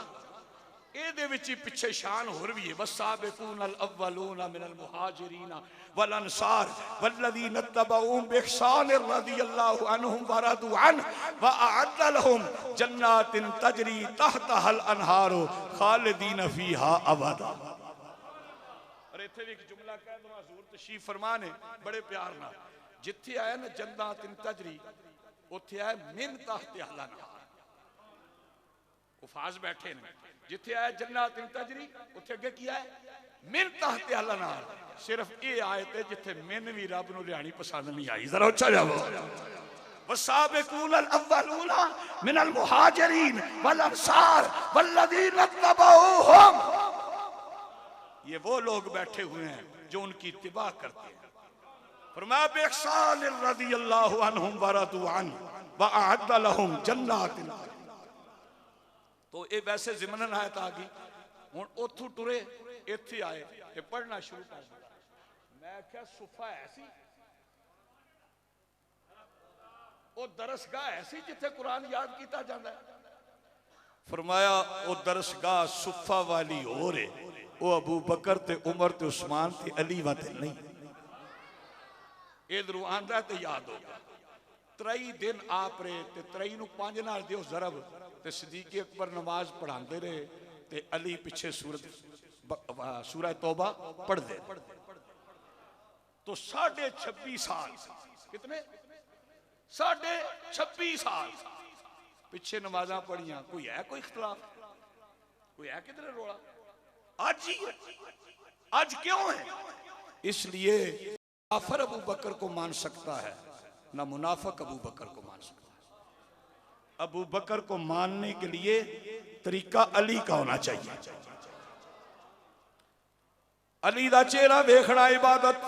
ए विच ही पिछे शान होर भी है वस्साबिकून अल अव्वलून मिनल मुहाजिरीन वल अंसार वल्लज़ीन तबऊहुम बिइहसान रज़ियल्लाहु अन्हुम व रदू अन व अअद्द लहुम जन्नातिन तजरी तहतहल अनहार खालिदीन फीहा अबदा। और इत्थे भी एक जुमला कह दूं हजूर तशरीफ फरमा ने बड़े प्यार नाल जिथे आया ना जन्नातिन तजरी उत्थे आया मिन तहतिहल अनहार कुफाज बैठे ने जिथे आया जन्नातिन तजरी उत्थे अगे की आया मिन तहतिहल अनहार सिर्फ ये आयत है जिथे मिन भी रब नूं लियानी पसंद नहीं आई जरा उच्चा जाओ वस्साबिकून अल अव्वलून मिनल मुहाजिरीन वल अंसार वल्लज़ीन तबऊहुम ये वो लोग बैठे हुए हैं जो उनकी इत्तिबा करते हैं। फरमाया बिइहसान रज़ियल्लाहु अन्हुम व रदू अन व अअद्द लहुम जन्नातिन। तो ये वैसे ज़िमनन आयत आ गई हुण ओथों टुरे इत्थे आए ते पढ़ना शुरू कर दिया। मैं क्या सुफा ऐसी वो दरसगाह ऐसी जिथे कुरान याद किया जाता है। फरमाया वो दरसगाह सुफा वाली हो रे वो अबू बकर ते उमर ते उस्मान ते अली वाते नहीं इधरों आंदा ते याद होगा त्रई दिन आप रहे ते त्रई नूं पंज नाल दिओ जरब ते सिद्दीक अकबर नमाज पढ़ाते रहे ते अली पिछे सूरह तौबा पढ़ते। तो 26.5 साल कितने 26.5 साल पिछे नमाजा पढ़िया कोई है कोई इख्तलाफ कोई है किधर रोला आज ही आज क्यों है इसलिए काफिर अबू बकर को मान सकता है ना मुनाफिक अबू बकर को मान सकता है। अबू बकर को मानने के लिए तरीका अली का होना चाहिए। अली दा चेहरा देखना इबादत।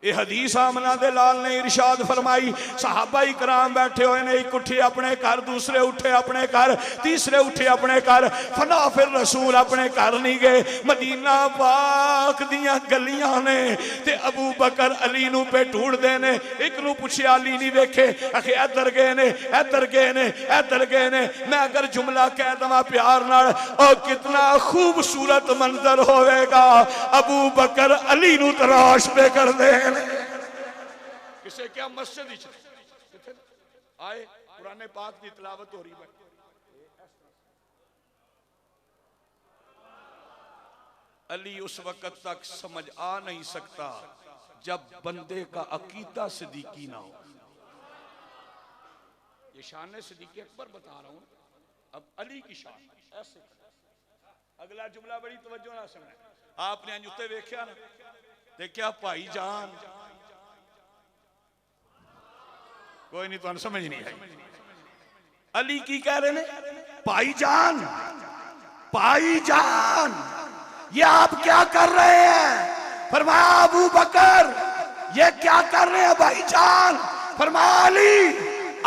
ये हदीस आमना दे लाल ने इरशाद फरमाई सहाबा इकराम बैठे हुए ने एक उठे अपने घर दूसरे उठे अपने घर तीसरे उठे अपने घर फना फिर रसूल अपने घर नहीं गए मदीना पाक दियां गलियां ने ते अबू बकर अली नू पे ढूंढदे ने एक नू पूछया अली नहीं वेखे आखे इधर गए ने इधर गए ने इधर गए ने। मैं अगर जुमला कह दवा प्यार नाल ओ कितना खूबसूरत मंजर होवेगा अबू बकर अली नू तलाश पे कर दे किसे क्या मस्जिद आए कुरान पाक की तिलावत हो रही है। अली उस वक्त तक समझ आ नहीं सकता जब बंदे का अकीदा सिद्दीकी ना हो। ये शान सिद्दीकी अकबर बता रहा हूं अब अली की शान ऐसे। अगला जुमला बड़ी तवज्जो ना सुनना आपने अंजुते वेख्या ना देखा भाई जान कोई नहीं तुहानू समझ नहीं आई। अली की कह रहे ने भाईजान भाईजान ये आप क्या कर रहे हैं। फरमाया अबू बकर ये क्या कर रहे हैं भाईजान। फरमाया अली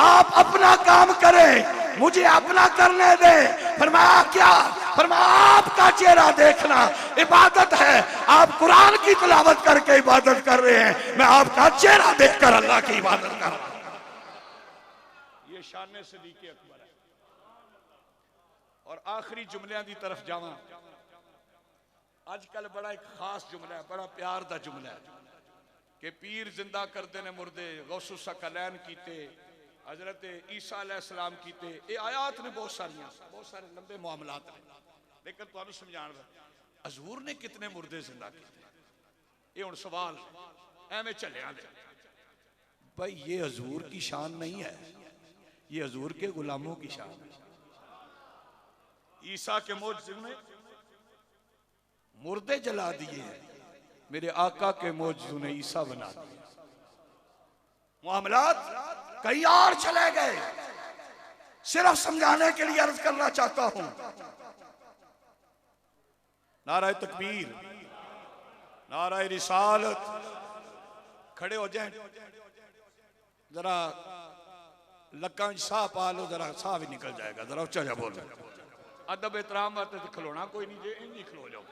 आप अपना काम करें मुझे अपना करने दे। फरमाया क्या। फरमाया आपका चेहरा देखना इबादत है। आप कुरान की तिलावत करके इबादत कर रहे हैं मैं आपका चेहरा देखकर अल्लाह की इबादत कर रहा हूं। ये शान सिद्दीक अकबर है। और आखिरी जुमलियां की तरफ जावा। आजकल बड़ा एक खास जुमला है बड़ा प्यार का जुमला है कि पीर जिंदा करते ने मुर्दे गौसु सकलैन कीते हजरत ईसा अलैहिस्सलाम कीते। ये आयात ने बहुत सारे लंबे मामलात ने लेकिन तुहानू समझाण हजूर ने कितने मुर्दे जिंदा किए। ये हुण सवाल एवें चलिया भाई ये हजूर की शान नहीं है ये हजूर के गुलामों की शान है। ईसा के मौजूद ने मुर्दे जला दिए हैं मेरे आका के मौजूद ने ईसा बना दिए। मामलात कहीं और चले गए। सिर्फ समझाने के लिए अर्ज करना चाहता हूं नाराए तकबीर नाराए रिसालत। खड़े हो जाए जरा लक्का साह पा लो जरा साह भी निकल जाएगा जरा उच्चा जा बोल। अदब एहतराम तो खिलौना कोई नहीं जे इन खिलो जाओ।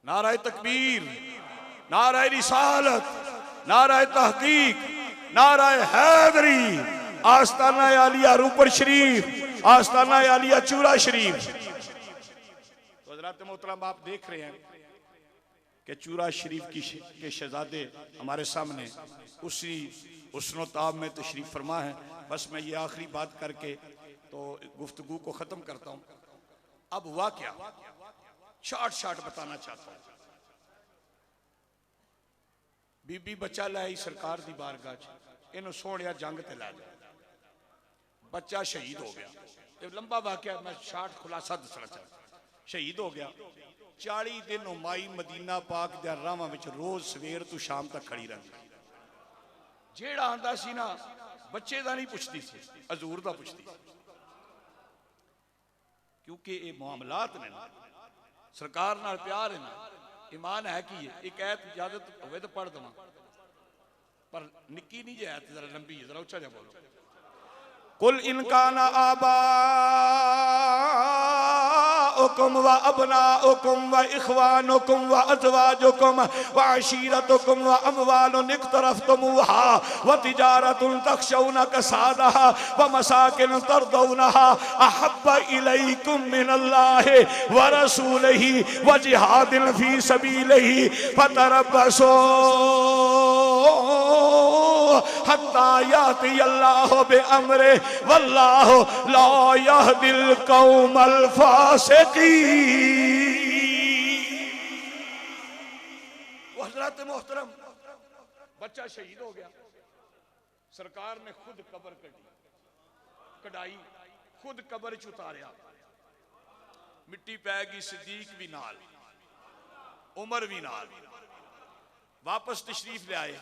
नाराए तकबीर, नाराए रिसालत, नाराए तहकीक, नाराए हैदरी, आस्ताना आलिया रूपर शरीफ, आस्ताना आलिया चूरा शरीफ। तो हज़रात मोहतरम आप देख रहे हैं कि चूरा शरीफ के शहजादे हमारे सामने उसी हुस्न-ओ-ताब में तशरीफ फरमा है। बस मैं ये आखिरी बात करके तो गुफ्तगू को ख़त्म करता हूँ। अब हुआ क्या, शार्ट बताना चाहता हूँ। बीबी बच्चा लाई सरकार दी बारगाह च, इन्हों सोहणिया जंग ते लै जाओ, बच्चा शहीद हो गया। ये लंबा वाकया, मैं शार्ट खुलासा दसना चाहता। शहीद हो गया। 40 दिन माई मदीना पाक दे राहां विच रोज सवेर तो शाम तक खड़ी रही। जेड़ा आंदा सी ना बच्चे दा नहीं पुछदी सी, हजूर दा पुछदी सी, क्योंकि ये मामलात ने ना सरकार नाल प्यार है ना, ईमान है कि एक ऐत इजाजत होवे तो पढ़ दवा, पर निक्की नहीं जे ऐत, जरा लंबी है, जरा उच्चा जा बोलो। कुल इनकाना आबाउकुम व अबनाउकुम व इखवानुकुम व अज़वाजुकुम व अशीरतुकुम व अमवालुन इक़्तरफ़्तुमूहा व तिजारतुन तख़शौना कसादहा व मसाकिन तर्दौनहा अहब्बा इलैकुम मिनल्लाहि व रसूलिही व जिहादिन फ़ी सबीलिही फ़तरब्बसू हत्ता याति अल्लाहु बिअम्रे वल्लाहु ला यहदिल कौमल फासिकीन। हज़रात मोहतरम, बच्चा शहीद हो गया। सरकार ने खुद कब्र कढ़ाई, खुद कब्र च उतारिया, मिट्टी पैगी। सिद्दीक भी नाल, उमर भी नाल। वापस तशरीफ ले आए।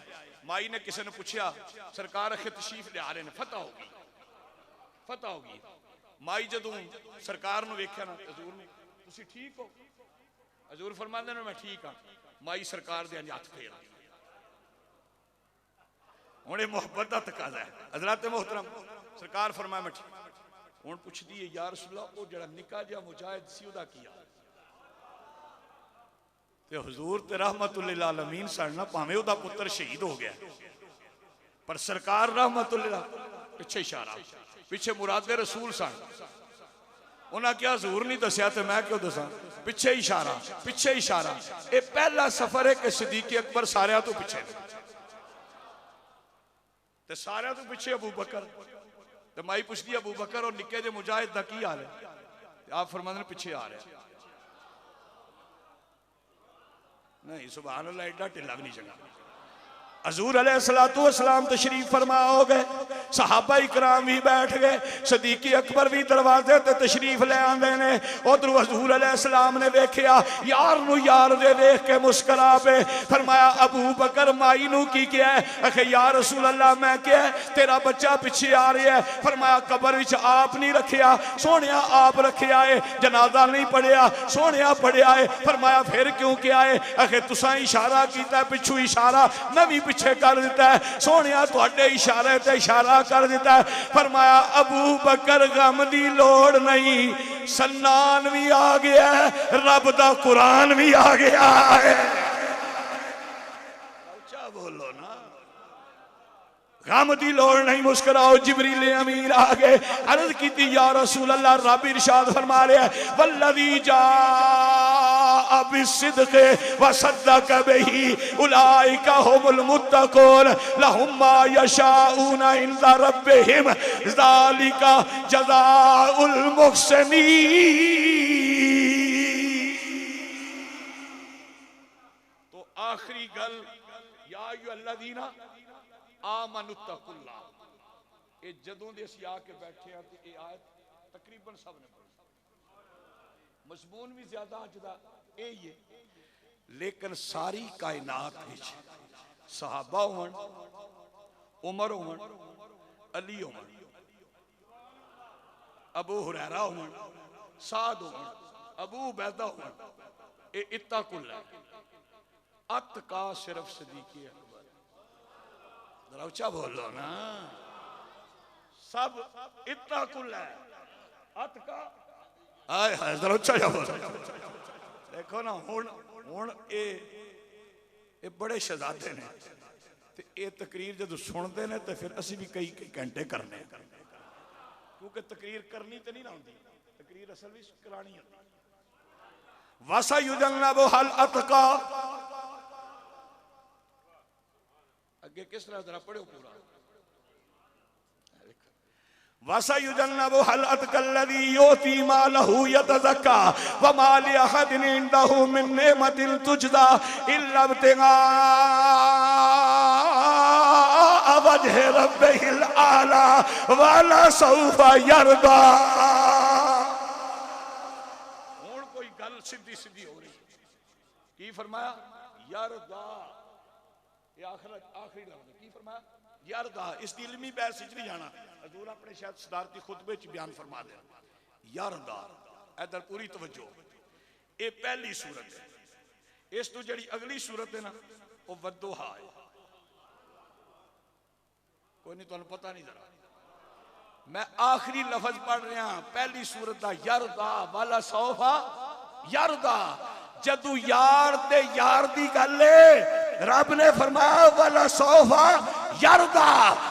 माई ने किसी ने पूछा, सरकार अखे तशरीफ ले आ रहे हैं, फतह होगी, फतह होगी। माई जदों सरकार नूं वेख्या ना, हजूर ने, तुसीं ठीक हो? हजूर फरमांदे ने मैं ठीक हाँ। माई सरकार दे हथ फेर दी। हुण इह मुहब्बत दा तकाज़ा है। हज़रात मोहतरम, सरकार फरमाया मैं ठीक। हुण पुछदी है, या रसूल अल्लाह, वो जिहड़ा निक्का जिहा मुजाहिद सी ओहदा की हाल? ते हुजूर ते रहमतुल लिल आलमीन सन ना, भावें ओहदा पुत्र शहीद हो गया, पर सरकार रहमतुल लिल, पिछे इशारा, पिछे मुरादे रसूल सन। उन्हें क्या हजूर नहीं दसिया तो मैं क्यों दसा? पिछे इशारा, पिछे इशारा। ये पहला सफर है कि सिद्दीक अकबर सारियां तो पिछे, ते सारियां तो पिछे अबू बकर। ते माई पुछदी अबू बकर और निक्के जे मुजाहिद दा की हाल है? आप फरमांदे ने पिछे आ रहा नहीं। सुभान अल्लाह, एडा ढिला भी नहीं चंगा। हजूर अलैहिस्सलातु वस्सलाम तशरीफ फरमा हो गए, सहाबा इकराम भी बैठ गए, सदीकी अकबर भी दरवाजे ते तशरीफ ले आंदे ने। उधर हजूर अलैहिस्सलाम ने वेख्या, यार नू यार दे देख के मुस्कुरा पे। फरमाया अबू बकर, माई नू की क्या है? आखे या रसूल अल्लाह, मैं क्या है, तेरा बच्चा पिछे आ रहा है। फरमाया कबर विच आप नहीं रखिया, सोहणिया आप रखिया है, जनाजा नहीं पढ़िया, सोहणिया पढ़िया है। फरमाया फिर क्यों क्या है? आखे तुसां इशारा कीता, पिछू इशारा मैं भी पिछे कर दिता है, सोहणिया तुहाडे इशारे ते इशारा कर दिता है। फरमाया अबू बकर, गम दी लोड़ नहीं, सन्नान भी आ गया है, रब दा कुरान भी आ गया है। अच्छा बोलो ना, गम दी लोड़ नहीं, मुस्कुराओ। जिब्रील अमीन आ गए, अर्ज की या रसूल अल्लाह, रब इरशाद फरमा रहा है, वल्लज़ी जाअ बिस्सिद्क़ि व सद्दक़ बिही उलाइका हुमुल मुत्तक़ून लहुम मा यशाऊना इंदा रब्बिहिम ज़ालिका जज़ाउल मुहसिनीन। तो आखिरी गल, या अय्युहल्लज़ीना आमनुत्तकुल्लाह, ये जदों दे असीं आके बैठे हैं ते ये आयत तकरीबन सब ने पढ़ी, मज़मून भी ज्यादा अज दा यही है। लेकिन सारी कायनात विच सहाबा होवन, उमर होवन, अली होवन, अबू हुरैरा होवन, साद होवन, अबू उबैदा होवन, ये इत्तकुल्लाह। अत का सिर्फ सिद्दीक़ अकबर। जरा ऊंचा बोलो ना, सब इत्तकुल्लाह, अत का, आय हाय, जरा ऊंचा बोलो। देखो ना हुण हुण ये बड़े शहजादे ने ते ये तकरीर जदों सुनते हैं तो फिर असी भी कई कई घंटे करने, क्योंकि तकरीर करनी तो नहीं ना होंदी, तकरीर असल भी करानी होती। वसा युजन्नबु हल अतका, अगे किस तरह जरा पढ़ो पूरा। वसा युजन्नबु हल अतकल्लज़ी युती मालहु यतज़क्का व मा लि अहदिन इंदहु मिन निअमतिन तुजज़ा इल्ला इब्तिगा वजह रब्बिहिल आला वला सौफा यरदा। हुण कोई गल सीधी सीधी हो रही, की फरमाया? यरदा, ये आखिरी लफ्ज़ की फरमाया? यरदा। इस इल्मी बहस नहीं जाना, हजूर अपने शायद सदारती खुतबे च बयान फरमा दे। यरदा, इधर पूरी तवज्जो। ये पहली सूरत है, इस तो जी अगली सूरत है ना वो वद्दुहा है। कोई नहीं, तुहानू पता नहीं, जरा मैं आखिरी लफज पढ़ रहा, पहली सूरत का यरदा वाला सौफा यरदा। जदू यार दे यार दी गल है, रब ने फरमाया वाला सौफा यरदा,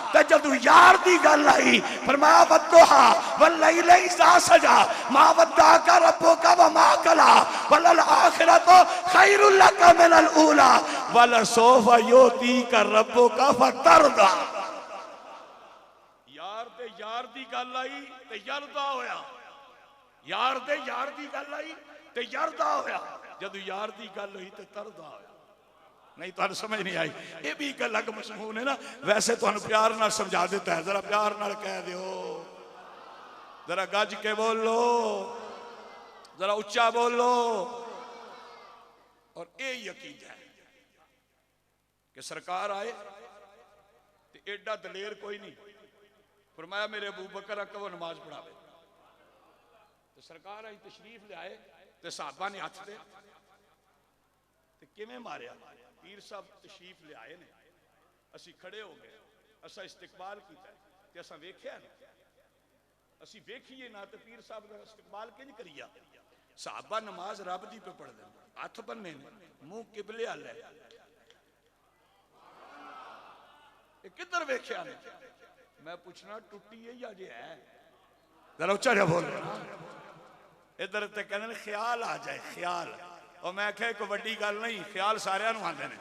ते जदू यार दी गल आई फरमाया वद्दुहा वल्लैलि इज़ा सजा मा वद्दाका रब्बुका व मा कला वलल आखिरतु खैरुल लका मिनल ऊला वला सौफा युतीका रब्बुका फतरदा। यार दे यार दी गल आई ते यरदा होया, यार दे यार दी गल आई ते यरदा होया, जदू यार दी गल हुई ते तरदा होया। नहीं तो समझ नहीं आई, ये भी एक अलग मज़मून है ना। वैसे तो प्यार नाल समझा देता है, जरा प्यार नाल कह दो, जरा गज के बोलो, जरा उच्चा बोलो। और ये यकीन है कि सरकार आए तो एडा दलेर कोई नहीं। फरमाया मेरे अबू बकर को नमाज पढ़ावे, तो सरकार आई तशरीफ ले आए तो साहबा ने हथ दे किवें मारिया। पीर साहब तशरीफ ले आए ने, असी खड़े हो गए, असा इस्तकबाल किया ते असा वेख्या ना, असी वेखिए ना तो पीर साहब का इस्तकबाल किंज करिया। साहबा नमाज रब दी पे पढ़ दे, हथ बन्ने ने, मुंह किबले अल है, किधर वेख्या ने? मैं पूछना टुटी है या जे है? जरा उच्चा जा बोल। इधर ते कहंदे ख्याल आ जाए, ख्याल। और मैं आख्या कोई वड्डी गल नहीं, ख्याल सारियां नूं आंदे ने,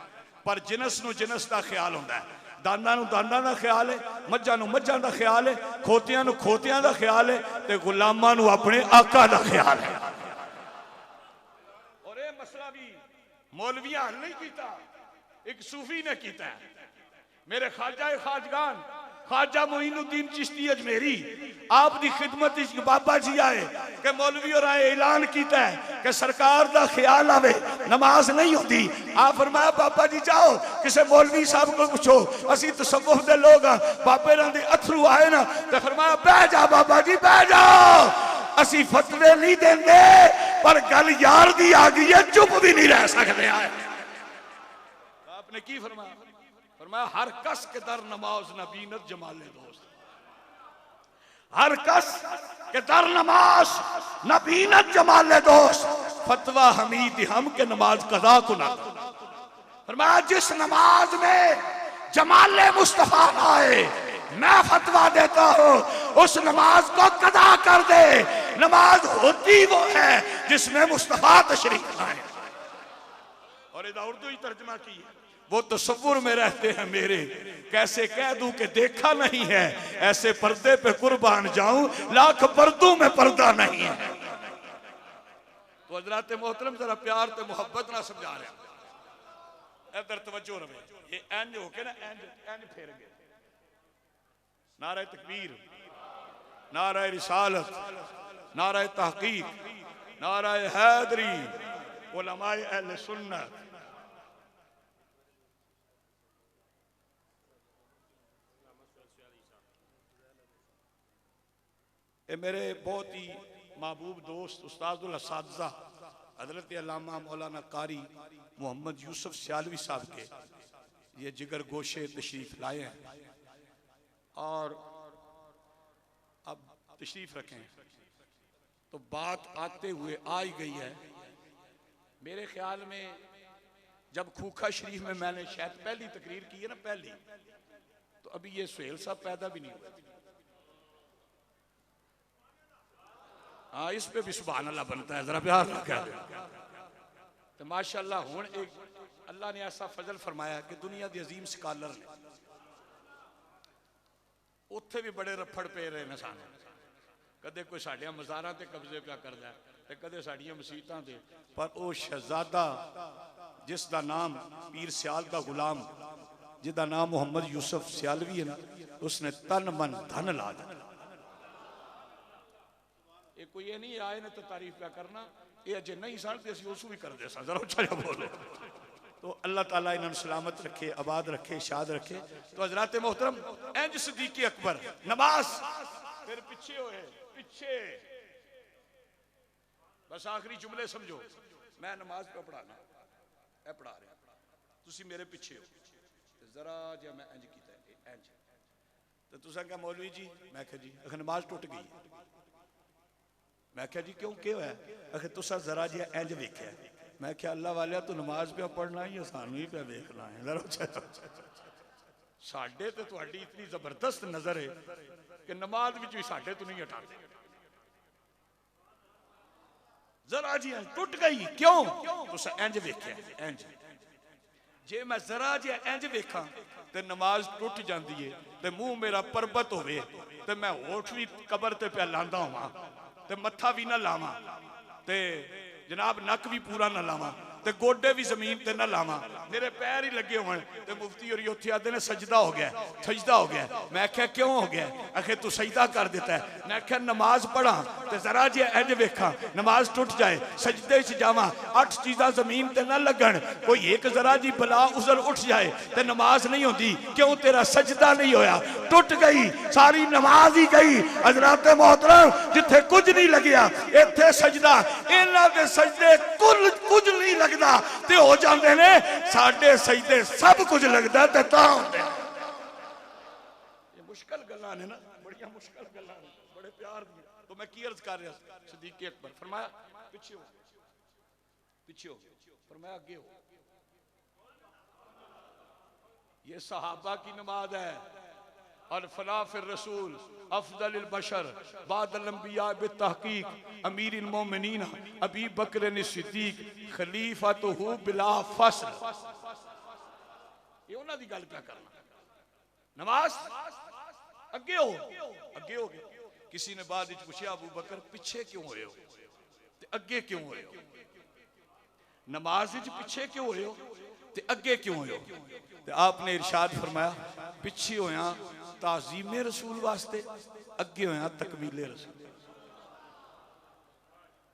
पर जिनस नूं जिनस दा ख्याल हुंदा है। दांदां नूं दांदां दा ख्याल है, मज्जां नूं मज्जां दा ख्याल है, खोतियां नूं खोतियां दा ख्याल है, ते गुलामां नूं अपने आका दा ख्याल है। और ये मसला भी मौलवियां हल नहीं कीता, एक सूफी ने कीता है। मेरे ख्वाजा खाजगान ख्वाजा मोइनुद्दीन चिश्ती अजमेरी आप दी खिदमत बाबा जी आए कि मौलवी और आए ऐलान किया है कि सरकार दा ख्याल आवे, नमाज नहीं होती। आप फरमाया बाबा जी जाओ किसी मौलवी साहब को पूछो, असी तसव्वुफ दे लोग हाँ, बाबे दे अथरू आए ना, तो फरमाया बह जा बाबा जी बह जाओ, असी फतवे नहीं देंगे, पर गल यार दी आ गई है, चुप भी नहीं रह सकते। आपने की फरमाया? फरमाया हर कस के दर नमाज नबीनत जमाले दोस्त, हर कस के दर नमाज नबीनत जमाले दोस्त, फतवा हमीद हम के नमाज कदा को ना। फरमाया जिस नमाज में जमाले मुस्तफा आए मैं फतवा देता हूं उस नमाज को कदा कर दे। नमाज होती वो है जिसमें मुस्तफा तशरीफ लाए। और इधर उर्दू ही तर्जमा की है, वो तसव्वुर में रहते हैं मेरे, कैसे कह दूं कि देखा नहीं है, ऐसे पर्दे पे कुर्बान जाऊं लाख पर्दों में पर्दा नहीं है। तो हजरात मोहतरम जरा प्यार ते मोहब्बत ना समझा रहा, इधर तवज्जो रहे। ये इंज हो के ना इंज फेर गए। नारे तकबीर, नारे रिसालत, नारे तहकीक, नारे हैदरी, उलमाए अहले सुन्नत। मेरे बहुत ही महबूब दोस्त उस्तादुल असातिज़ा हज़रत अल्लामा मौलाना कारी मोहम्मद यूसुफ सियालवी साहब के ये जिगर गोशे तशरीफ लाए हैं और अब तशरीफ रखें। तो बात आते हुए आ ही गई है, मेरे ख्याल में जब खूखा शरीफ में मैंने शायद पहली तकरीर की है ना, पहली, तो अभी ये सुहेल साहब पैदा भी नहीं हुए। हाँ, इस पे भी सुभान अल्लाह बनता है, जरा प्यार ना कर। तो माशाअल्लाह हुण एक अल्लाह ने ऐसा फजल फरमाया कि दुनिया के अजीम स्कॉलर ने उत्थे भी बड़े रफड़ पे रहे ने सानू, कदे कोई साडिया मज़ारां ते कब्जे पिया करदा है ते कदे साडिया मसीतां ते, पर वो शहजादा जिसका नाम पीर सियाल का गुलाम, जिसका नाम मोहम्मद यूसुफ सियालवी है ना, उसने तन मन धन ला दिया। ये कोई ये नहीं आए ने तो तारीफ क्या करना, ये अजे नहीं सन ते असीं उसू भी करदे सन, जरा उच्चा जा बोलो। तो अल्लाह ताला इन्हें सलामत रखे, आबाद रखे, शाद रखे। तो हजरात मोहतरम, इंज सिद्दीक़ अकबर नमाज फिर पीछे होए, पीछे बस आखिरी जुमले समझो। मैं नमाज पे पढ़ाना, मैं पढ़ा रहा, तुसी मेरे पीछे हो, जरा जो मैं इंज कीता इंज, तो तुसा क्या मौलवी जी, मैं क्या जी, अगर नमाज टुट गई, मैं क्या जी क्यों क्या है, अगर तुसा जरा जी इंज वेख्या, मैं क्या अल्लाह वाले तू नमाज पे पढ़ना ही सानू ही पे देखना है, साडे ते तुहाडी इतनी जबरदस्त नजर है कि नमाज विच भी साडे तो नहीं हटाते। जरा जी टुट गई क्यों, तुसा इंज वेख्या इंज, जे मैं जरा जी इंज वेखा ते नमाज टुट जाती है, ते मुंह मेरा परबत होवे ते मैं होठ भी कबर ते पे लांदा होवां ते मत्था भी ना लावां ते जनाब नक भी पूरा ना लावां ते गोडे भी जमीन ते ना लावां, मेरे पैर ही लगे होण ते मुफ्ती और उत्थे आदे ने सजदा हो गया, सजदा हो गया। मैं क्या क्यों हो गया, आखे तू सजदा कर देता है। मैं क्या नमाज पढ़ा ते जरा जी इंज वेखा नमाज टुट जाए, सजदे च जावां, 8 चीज़ां जमीन ते ना लगन, कोई एक जरा जी बला उजल उठ जाए ते नमाज नहीं होती, क्यों तेरा सजदा नहीं होया, टुट गई सारी नमाज ही गई। हजरात मोहतरम, जिथे कुछ नहीं लगिया इत्थे सजदा, इन्हां दे सजदे कुछ नहीं लगदा ते हो जाते ने, साडे सजदे सब कुछ लगदा ते तां होंदे। ये मुश्किल गल्लां ने ना, बड़ियां मुश्किल गल्लां ने, बड़े प्यार दी। तो मैं की अर्ज कर रहा, सिद्दीक़ अकबर फरमाया पीछे हो, पीछे हो, फरमाया आगे हो। ये सहाबा की नमाज है। और फला फिर रसूल अफजल बशर बादल अंबिया बितहकीक अमीर मोमिनीन अबी बकर सिद्दीक खलीफतहु बिला फसल। ये उन्हां दी गल क्या करना, नमाज अगे हो, अगे हो गए। किसी ने बाद विच पूछा अबू बकर पीछे क्यों होए हो ते अगे क्यों होए हो, नमाज विच पीछे क्यों होए हो ते अगे क्यों होए हो। ते आपने इरशाद फरमाया पीछे होया ताज़ीमे रसूल वास्ते, अगे होया तकमीले रसूल।